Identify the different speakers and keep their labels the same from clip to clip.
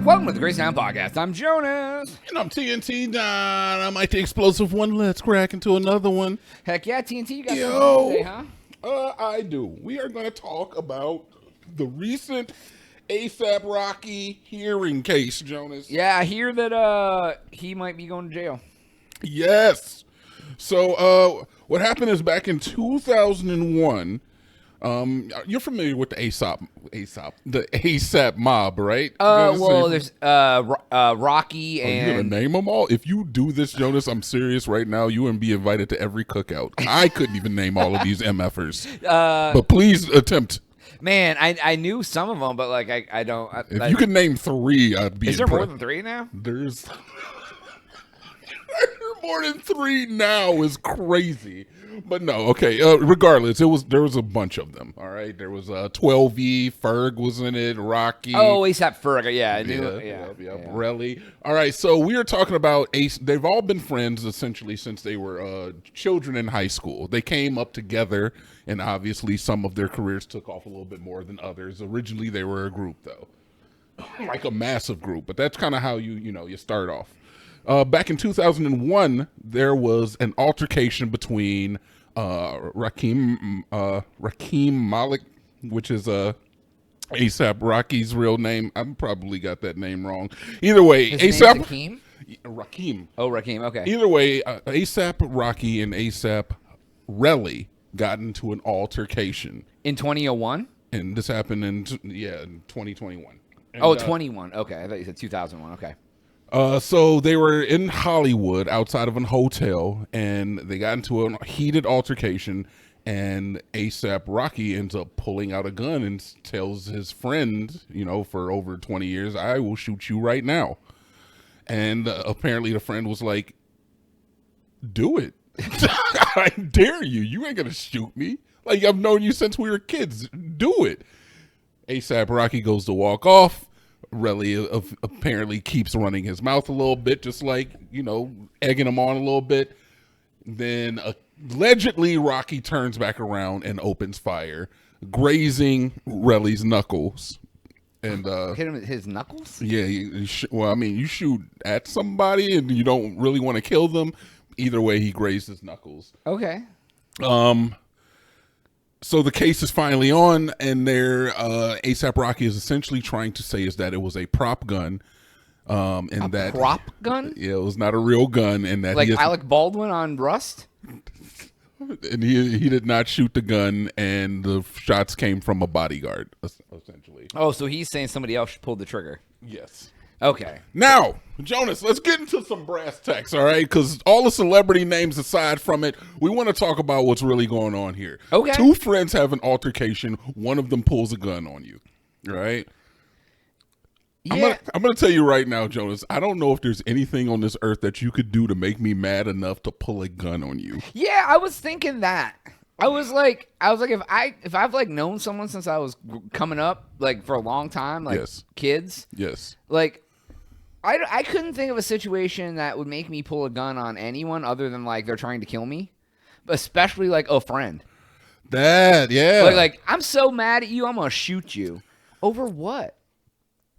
Speaker 1: Welcome to the Great Sound Podcast. I'm Jonas.
Speaker 2: And I'm TNT Don. I'm like the explosive one. Let's crack into another one.
Speaker 1: Heck yeah, TNT, you got something today, huh?
Speaker 2: I do. We are going to talk about the recent ASAP Rocky hearing case, Jonas.
Speaker 1: Yeah, I hear that he might be going to jail.
Speaker 2: Yes. So what happened is back in 2001. You're familiar with the ASAP mob, right?
Speaker 1: Well, there's Rocky
Speaker 2: Are you
Speaker 1: and
Speaker 2: gonna name them all? If you do this, Jonas, I'm serious right now. You and be invited to every cookout. I couldn't even name all of these MFers. But please attempt.
Speaker 1: man, I knew some of them, but like I don't.
Speaker 2: If you could name three, I'd be.
Speaker 1: Is there more than three now?
Speaker 2: There's more than three now is crazy. But no, okay. Regardless, there was a bunch of them. All right, there was 12E, Ferg was in it, Rocky.
Speaker 1: Oh, ASAP Ferg. Yeah, I knew. Yeah.
Speaker 2: Relly. All right, so we are talking about Ace. They've all been friends essentially since they were children in high school. They came up together, and obviously some of their careers took off a little bit more than others. Originally, they were a group though, like a massive group. But that's kind of how you start off. Back in 2001, there was an altercation between Rakim Malik, which is ASAP Rocky's real name. I probably got that name wrong. Either way, ASAP Rakim.
Speaker 1: Oh, Rakim. Okay.
Speaker 2: Either way, ASAP Rocky and ASAP Relly got into an altercation
Speaker 1: In 2001.
Speaker 2: and this happened in 2021. And,
Speaker 1: 21. Okay, I thought you said 2001. Okay.
Speaker 2: So they were in Hollywood outside of a hotel, and they got into a heated altercation, and ASAP Rocky ends up pulling out a gun and tells his friend, for over 20 years, I will shoot you right now. And apparently the friend was like, do it. I dare you. You ain't going to shoot me. Like, I've known you since we were kids. Do it. ASAP Rocky goes to walk off. Relly apparently keeps running his mouth a little bit, just like, egging him on a little bit. Then allegedly Rocky turns back around and opens fire, grazing Relly's knuckles. And
Speaker 1: Hit him with his knuckles?
Speaker 2: yeah, you shoot at somebody and you don't really want to kill them. Either way, he grazed his knuckles.
Speaker 1: Okay.
Speaker 2: So the case is finally on, and ASAP Rocky is essentially trying to say is that it was a prop gun, and that
Speaker 1: Prop gun?
Speaker 2: yeah, it was not a real gun, and that
Speaker 1: Like Alec Baldwin on Rust?
Speaker 2: and he did not shoot the gun, and the shots came from a bodyguard, essentially.
Speaker 1: Oh, so he's saying somebody else pulled the trigger.
Speaker 2: Yes.
Speaker 1: Okay.
Speaker 2: Now, Jonas, let's get into some brass tacks, all right? Because all the celebrity names aside from it, we want to talk about what's really going on here.
Speaker 1: Okay.
Speaker 2: Two friends have an altercation. One of them pulls a gun on you, right?
Speaker 1: Yeah.
Speaker 2: I'm gonna tell you right now, Jonas, I don't know if there's anything on this earth that you could do to make me mad enough to pull a gun on you.
Speaker 1: Yeah, I was thinking that. I was like, if I've like known someone since I was coming up, like for a long time, like
Speaker 2: Yes.
Speaker 1: kids,
Speaker 2: Yes.
Speaker 1: like I couldn't think of a situation that would make me pull a gun on anyone other than like they're trying to kill me, but especially like a friend.
Speaker 2: Yeah.
Speaker 1: Like I'm so mad at you, I'm gonna shoot you. Over what?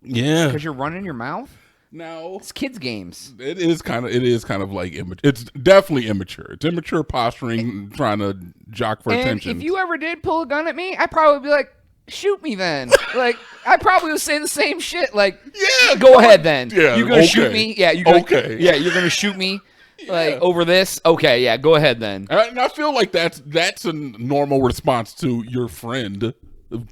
Speaker 2: Yeah.
Speaker 1: Because you're running your mouth?
Speaker 2: Now,
Speaker 1: It's kids games.
Speaker 2: it is kind of like immature. It's definitely immature. It's immature posturing, trying to jock for
Speaker 1: And
Speaker 2: attention.
Speaker 1: if you ever did pull a gun at me, I'd probably be like, shoot me then. Like, I probably would say the same shit. Like,
Speaker 2: Yeah,
Speaker 1: go ahead then.
Speaker 2: Yeah,
Speaker 1: You're gonna shoot
Speaker 2: okay.
Speaker 1: me? Yeah, you're gonna,
Speaker 2: Okay.
Speaker 1: Yeah, you're gonna shoot me? Like, over this? Okay, yeah, go ahead then.
Speaker 2: And I feel like that's a normal response to your friend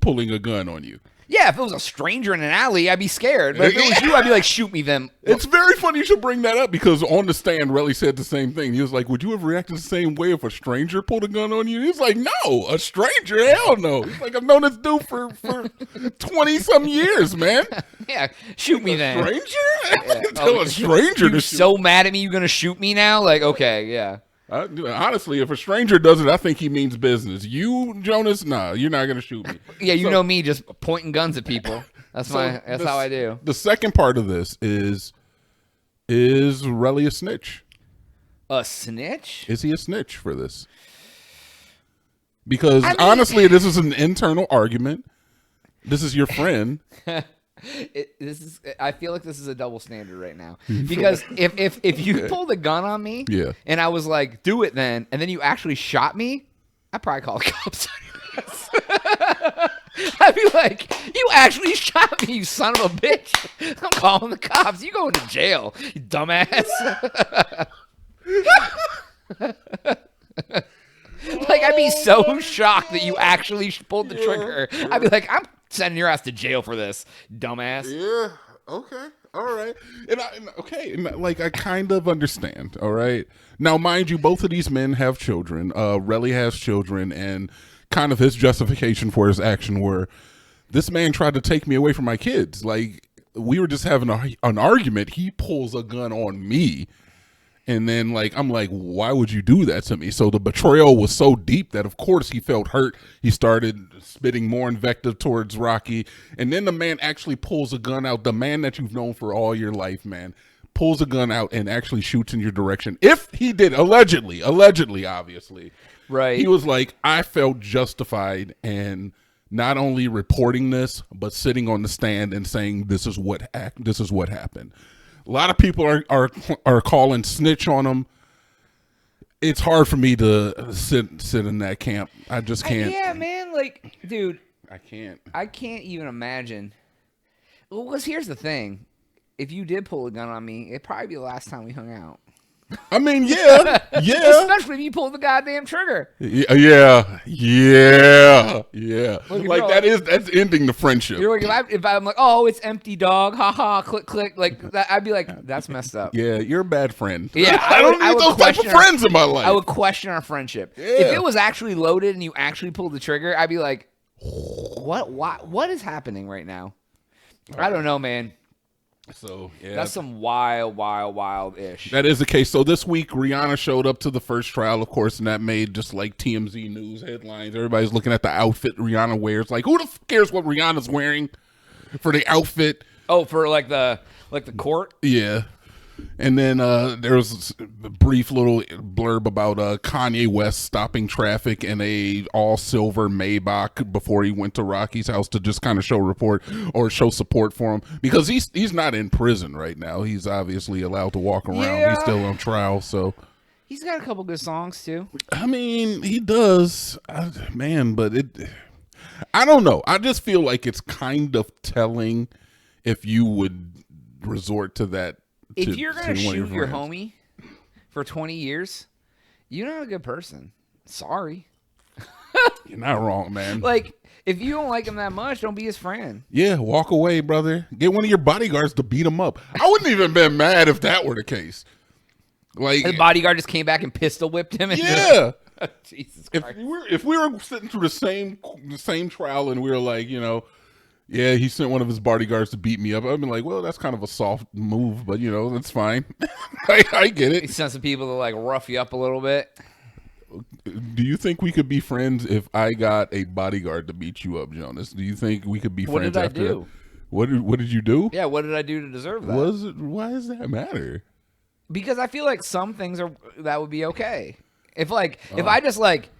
Speaker 2: pulling a gun on you.
Speaker 1: Yeah, if it was a stranger in an alley, I'd be scared. But if it was you, I'd be like, shoot me then.
Speaker 2: It's very funny you should bring that up because on the stand, Relly said the same thing. He was like, would you have reacted the same way if a stranger pulled a gun on you? He's like, no, a stranger? Hell no. He's like, I've known this dude for 20-some years, man.
Speaker 1: Yeah, shoot me then.
Speaker 2: Stranger? Tell a stranger
Speaker 1: You're
Speaker 2: to shoot.
Speaker 1: so mad at me, you're gonna shoot me now? Like, okay, yeah.
Speaker 2: Honestly, if a stranger does it, I think he means business. You, Jonas, nah, you're not going to shoot me.
Speaker 1: Yeah, you know me, just pointing guns at people. That's how I do.
Speaker 2: The second part of this is Relly a snitch?
Speaker 1: A snitch?
Speaker 2: Is he a snitch for this? Because honestly, this is an internal argument. This is your friend.
Speaker 1: I feel like this is a double standard right now because if you pulled a gun on me,
Speaker 2: Yeah.
Speaker 1: and I was like, do it then, and then you actually shot me, I'd probably call the cops. I'd be like, you actually shot me, you son of a bitch. I'm calling the cops. You going to jail, you dumbass. Like, I'd be so shocked that you actually pulled the trigger. I'd be like, I'm sending your ass to jail for this, dumbass.
Speaker 2: Yeah. Okay. All right. Like, I kind of understand. All right. Now, mind you, both of these men have children. Relly has children, and kind of his justification for his action were, this man tried to take me away from my kids. Like, we were just having an argument. He pulls a gun on me. And then, like, I'm like, why would you do that to me? So the betrayal was so deep that, of course, he felt hurt. He started spitting more invective towards Rocky. And then the man actually pulls a gun out. The man that you've known for all your life, man, pulls a gun out and actually shoots in your direction. If he did, allegedly, obviously.
Speaker 1: Right.
Speaker 2: He was like, I felt justified in not only reporting this, but sitting on the stand and saying, this is what happened. A lot of people are calling snitch on him. It's hard for me to sit in that camp. I just can't.
Speaker 1: Yeah, man. Like, dude,
Speaker 2: I can't.
Speaker 1: I can't even imagine. Well, because here's the thing: if you did pull a gun on me, it'd probably be the last time we hung out.
Speaker 2: I mean, yeah.
Speaker 1: Especially if you pull the goddamn trigger.
Speaker 2: Yeah.
Speaker 1: Look,
Speaker 2: Like, that's ending the friendship.
Speaker 1: You're like, if I'm like, oh, it's empty, dog, haha, click, click, like that, I'd be like, that's messed up.
Speaker 2: Yeah, you're a bad friend.
Speaker 1: Yeah,
Speaker 2: I don't need those type of friends in my life.
Speaker 1: I would question our friendship.
Speaker 2: Yeah.
Speaker 1: If it was actually loaded and you actually pulled the trigger, I'd be like, what is happening right now? I don't know, man.
Speaker 2: So, yeah.
Speaker 1: That's some wild-ish.
Speaker 2: That is the case. So this week, Rihanna showed up to the first trial, of course, and that made just like TMZ news headlines. Everybody's looking at the outfit Rihanna wears. Like, who the f cares what Rihanna's wearing for the outfit?
Speaker 1: Oh, for like the court?
Speaker 2: Yeah. And then there was a brief little blurb about Kanye West stopping traffic in a all-silver Maybach before he went to Rocky's house to just kind of show support for him. Because he's not in prison right now. He's obviously allowed to walk around.
Speaker 1: Yeah.
Speaker 2: He's still on trial, so...
Speaker 1: He's got a couple good songs, too.
Speaker 2: I mean, he does. Man, but I don't know. I just feel like it's kind of telling if you would resort to that.
Speaker 1: If you're going to shoot your
Speaker 2: friends.
Speaker 1: homie for 20 years, you're not a good person. Sorry.
Speaker 2: You're not wrong, man.
Speaker 1: Like, if you don't like him that much, don't be his friend.
Speaker 2: Yeah, walk away, brother. Get one of your bodyguards to beat him up. I wouldn't even been mad if that were the case. Like,
Speaker 1: The bodyguard just came back and pistol whipped him.
Speaker 2: yeah.
Speaker 1: Jesus
Speaker 2: If
Speaker 1: Christ.
Speaker 2: we were sitting through the same trial and we were like, you know, yeah, he sent one of his bodyguards to beat me up, I'd be like, well, that's kind of a soft move, but you know, that's fine. I get
Speaker 1: He
Speaker 2: it.
Speaker 1: sent some people to like rough you up a little bit.
Speaker 2: Do you think we could be friends if I got a bodyguard to beat you up, Jonas? Do you think we could be
Speaker 1: What
Speaker 2: friends
Speaker 1: did I
Speaker 2: after
Speaker 1: do?
Speaker 2: What did you do?
Speaker 1: Yeah, what did I do to deserve that?
Speaker 2: Why does that matter?
Speaker 1: Because I feel like some things that would be okay. If I just like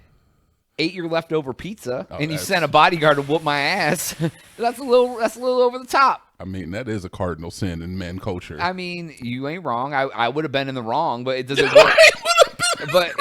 Speaker 1: ate your leftover pizza and you
Speaker 2: that's-
Speaker 1: sent a bodyguard to whoop my ass, that's a little over the top.
Speaker 2: I mean, that is a cardinal sin in men culture.
Speaker 1: I mean, you ain't wrong. I would have been in the wrong, but it doesn't. But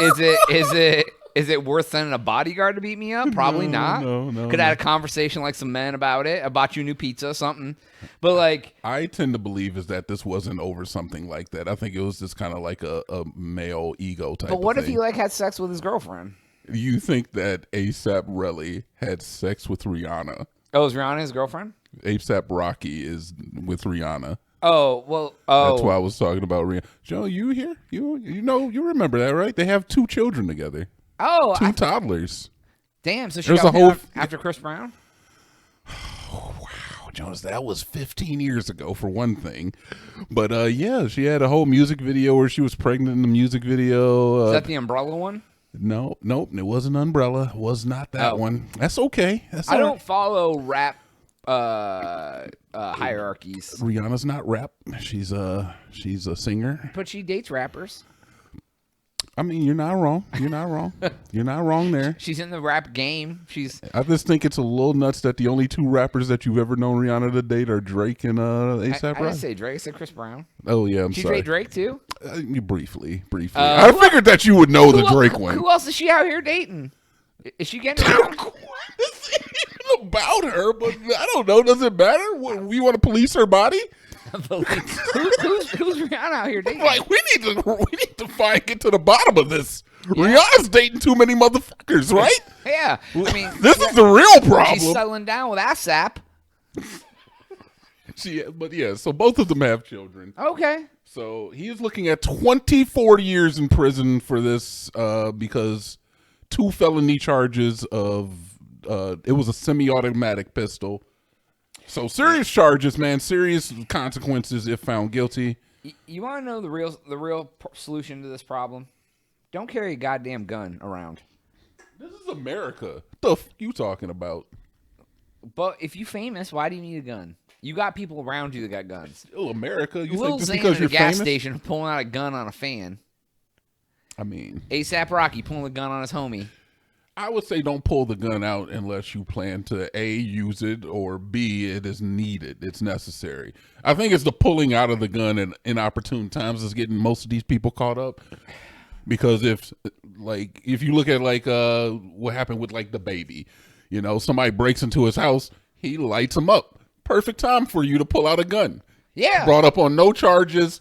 Speaker 1: is it worth sending a bodyguard to beat me up? Probably not.
Speaker 2: No.
Speaker 1: Could have had a conversation like some men about it. I bought you a new pizza, something. But like,
Speaker 2: I tend to believe is that this wasn't over something like that. I think it was just kind of like a male ego type.
Speaker 1: but what
Speaker 2: of
Speaker 1: if he
Speaker 2: thing.
Speaker 1: like had sex with his girlfriend?
Speaker 2: You think that ASAP Relly had sex with Rihanna?
Speaker 1: Oh, is Rihanna his girlfriend?
Speaker 2: ASAP Rocky is with Rihanna.
Speaker 1: Oh, well, oh.
Speaker 2: That's why I was talking about Rihanna. Joe, you here? You know, you remember that, right? They have 2 children together.
Speaker 1: Oh,
Speaker 2: Two toddlers.
Speaker 1: damn. So she
Speaker 2: There's
Speaker 1: got
Speaker 2: a whole-
Speaker 1: after Chris Brown?
Speaker 2: Wow, Jonas, that was 15 years ago for one thing. But yeah, she had a whole music video where she was pregnant in the music video.
Speaker 1: Is that the umbrella one?
Speaker 2: Nope, it wasn't Umbrella. It was not that one. That's okay. That's
Speaker 1: I
Speaker 2: all
Speaker 1: don't
Speaker 2: right.
Speaker 1: follow rap hierarchies,
Speaker 2: Rihanna's not rap. She's a singer.
Speaker 1: but she dates rappers.
Speaker 2: I mean, you're not wrong. You're not wrong. You're not wrong there.
Speaker 1: She's in the rap game.
Speaker 2: I just think it's a little nuts that the only two rappers that you've ever known Rihanna to date are Drake and A$AP
Speaker 1: I
Speaker 2: Rocky.
Speaker 1: didn't say Drake. I said Chris Brown.
Speaker 2: Oh yeah, I'm
Speaker 1: She
Speaker 2: sorry.
Speaker 1: date Drake too.
Speaker 2: Briefly. I figured that you would know the Drake one.
Speaker 1: Who else is she out here dating? Is she getting around?
Speaker 2: This ain't even about her, but I don't know. Does it matter? We want to police her body?
Speaker 1: who's Rihanna out here dating?
Speaker 2: Like we need to get to the bottom of this. Yeah. Rihanna's dating too many motherfuckers, right?
Speaker 1: Yeah, I mean,
Speaker 2: this is the real problem.
Speaker 1: She's settling down with ASAP.
Speaker 2: So both of them have children.
Speaker 1: Okay.
Speaker 2: So he is looking at 24 years in prison for this because 2 felony charges of it was a semi-automatic pistol. So serious charges, man. Serious consequences if found guilty.
Speaker 1: You want to know the real solution to this problem? Don't carry a goddamn gun around.
Speaker 2: This is America. What the f you talking about?
Speaker 1: But if you famous, why do you need a gun? You got people around you that got guns.
Speaker 2: Still America. You
Speaker 1: Lil
Speaker 2: think just
Speaker 1: Xan
Speaker 2: because
Speaker 1: at a
Speaker 2: you're
Speaker 1: gas
Speaker 2: famous?
Speaker 1: station pulling out a gun on a fan.
Speaker 2: I mean,
Speaker 1: A$AP Rocky pulling a gun on his homie.
Speaker 2: I would say don't pull the gun out unless you plan to A, use it, or B, it is needed. It's necessary. I think it's the pulling out of the gun at inopportune times is getting most of these people caught up. Because if you look at what happened with like the baby, you know, somebody breaks into his house, he lights him up. Perfect time for you to pull out a gun.
Speaker 1: Yeah.
Speaker 2: Brought up on no charges.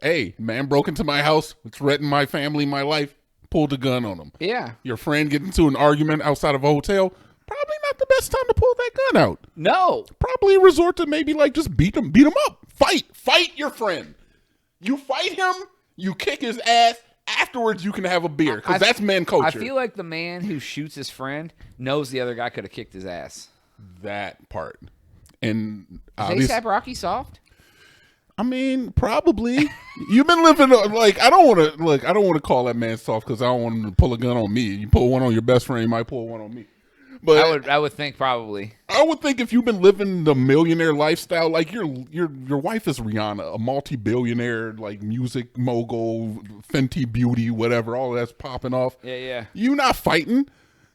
Speaker 2: Hey, man broke into my house, threatened my family, my life. Pulled a gun on him.
Speaker 1: Yeah.
Speaker 2: Your friend get into an argument outside of a hotel. Probably not the best time to pull that gun out.
Speaker 1: No.
Speaker 2: Probably resort to maybe like just beat him up. Fight your friend. You fight him. You kick his ass. Afterwards, you can have a beer because that's man culture.
Speaker 1: I feel like the man who shoots his friend knows the other guy could have kicked his ass.
Speaker 2: That part. And
Speaker 1: Is A$AP Rocky soft?
Speaker 2: I mean, probably. You've been living like I don't want to call that man soft because I don't want him to pull a gun on me. You pull one on your best friend, you might pull one on me. But
Speaker 1: I would think probably.
Speaker 2: I would think if you've been living the millionaire lifestyle, like your wife is Rihanna, a multi-billionaire, like music mogul, Fenty Beauty, whatever, all that's popping off.
Speaker 1: Yeah.
Speaker 2: You not fighting.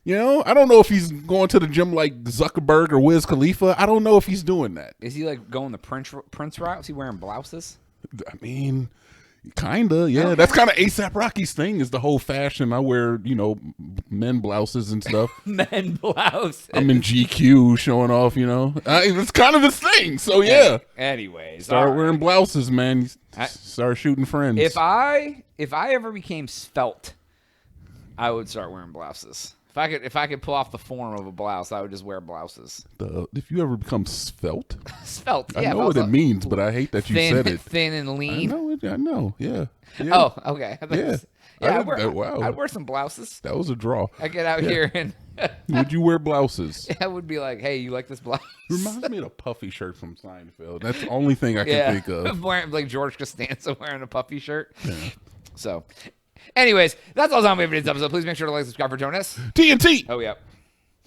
Speaker 2: You know, I don't know if he's going to the gym like Zuckerberg or Wiz Khalifa. I don't know if he's doing that.
Speaker 1: Is he like going the Prince route? Is he wearing blouses?
Speaker 2: I mean, kinda, yeah. Okay. That's kind of A$AP Rocky's thing is the whole fashion. I wear, you know, men blouses and stuff.
Speaker 1: Men blouses.
Speaker 2: I'm in GQ showing off, you know. It's kind of his thing. So yeah.
Speaker 1: Anyways,
Speaker 2: start wearing blouses, man. Start shooting friends.
Speaker 1: If I ever became svelte, I would start wearing blouses. If I could pull off the form of a blouse, I would just wear blouses.
Speaker 2: If you ever become svelte,
Speaker 1: yeah.
Speaker 2: I know what it means, but I hate that you said it.
Speaker 1: Thin and lean.
Speaker 2: I know. Yeah.
Speaker 1: Oh, okay.
Speaker 2: Wow.
Speaker 1: I'd wear some blouses.
Speaker 2: That was a draw.
Speaker 1: I get out here and.
Speaker 2: Would you wear blouses?
Speaker 1: I would be like, hey, you like this blouse?
Speaker 2: Reminds me of a puffy shirt from Seinfeld. That's the only thing I can think of.
Speaker 1: Wearing like George Costanza wearing a puffy shirt. Yeah. So. Anyways, that's all time we have for today's episode. Please make sure to like, subscribe for Jonas.
Speaker 2: TNT.
Speaker 1: Oh, yeah.